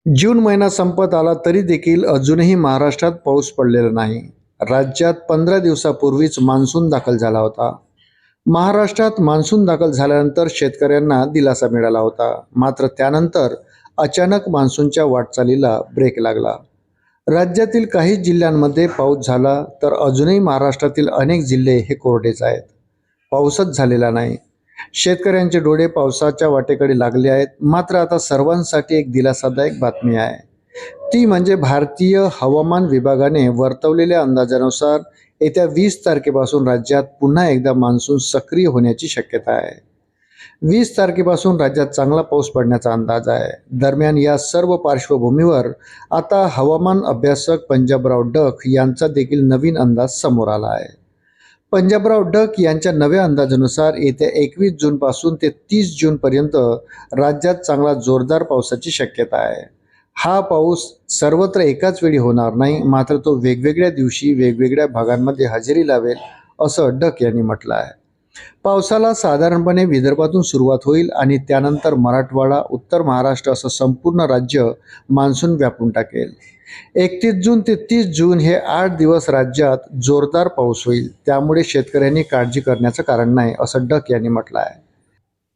जून महिना संपत आला तरी देखील अजूनही महाराष्ट्रात पाऊस पडलेला नाही। राज्यात 15 दिवसापूर्वीच मान्सून दाखल झाला होता। महाराष्ट्रात मान्सून दाखल झाल्यानंतर शेतकऱ्यांना दिलासा मिळाला होता। मात्र त्यानंतर अचानक मान्सूनच्या वाटचालीला ब्रेक लागला। राज्यातील काही जिल्ह्यांमध्ये पाऊस झाला तर अजूनही महाराष्ट्रातील अनेक जिल्हे हे कोरडेच आहेत। पाऊसच झालेला नाही। शेतकऱ्यांचे डोळे पावसाच्या वाटेकडे लागले आहेत। मात्र आता सर्वांसाठी एक दिलासादायक बातमी आहे। ती म्हणजे भारतीय हवामान विभागाने वर्तवलेल्या अंदाजानुसार येत्या 20 तारखेपासून राज्यात पुन्हा एकदा मान्सून सक्रिय होण्याची शक्यता आहे। 20 तारखेपासून राज्यात चांगला पाऊस पडण्याचा अंदाज आहे। दरम्यान या सर्व पार्श्वभूमीवर आता हवामान अभ्यासक पंजाबराव डक यांचा देखील नवीन अंदाज समोर आला आहे। पंजाबराव डक यांच्या नव्या अंदाजानुसार येत्या 21 जूनपासून ते 30 जूनपर्यंत राज्यात चांगला जोरदार पावसाची शक्यता आहे। हा पाऊस सर्वत्र एकाच वेळी होणार नाही, मात्र तो वेगवेगळ्या दिवशी वेगवेगळ्या भागांमध्ये हजेरी लावेल, असं डक यांनी म्हटलं आहे। पावसाला साधारणपणे विदर्भातून सुरुवात होईल आणि त्यानंतर मराठवाडा, उत्तर महाराष्ट्र असं संपूर्ण राज्य मान्सून व्यापून टाकेल। 31 जून ते 30 जून हे 8 दिवस राज्यात जोरदार पाऊस होईल। त्यामुळे शेतकऱ्यांनी काळजी करण्याचं कारण नाही, असं डक यांनी म्हटलं आहे।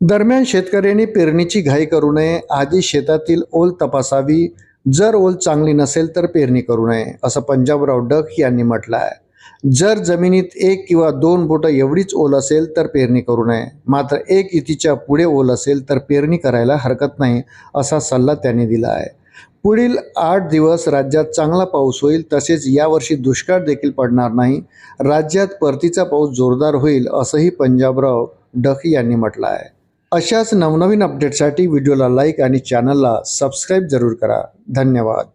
दरम्यान शेतकऱ्यांनी पेरणीची घाई करू नये, आधी शेतातील ओल तपासावी, जर ओल चांगली नसेल तर पेरणी करू नये, असं पंजाबराव डक यांनी म्हटलं आहे। जर जमिनीत 1 किंवा 2 बोटं एवढीच ओल असेल तर पेरणी करू नये, मात्र 1 इतीच्या पुढे ओल असेल तर पेरणी करायला हरकत नाही, असा सल्ला त्यांनी दिला आहे। पुढील 8 दिवस राज्यात चांगला पाऊस होईल, तसेच यावर्षी दुष्काळ देखील पडणार नाही। राज्यात परतीचा पाऊस जोरदार होईल, असंही पंजाबराव डक यांनी म्हटलं आहे। अशाच नवनवीन अपडेटसाठी व्हिडिओला लाईक आणि चॅनलला सबस्क्राईब जरूर करा। धन्यवाद।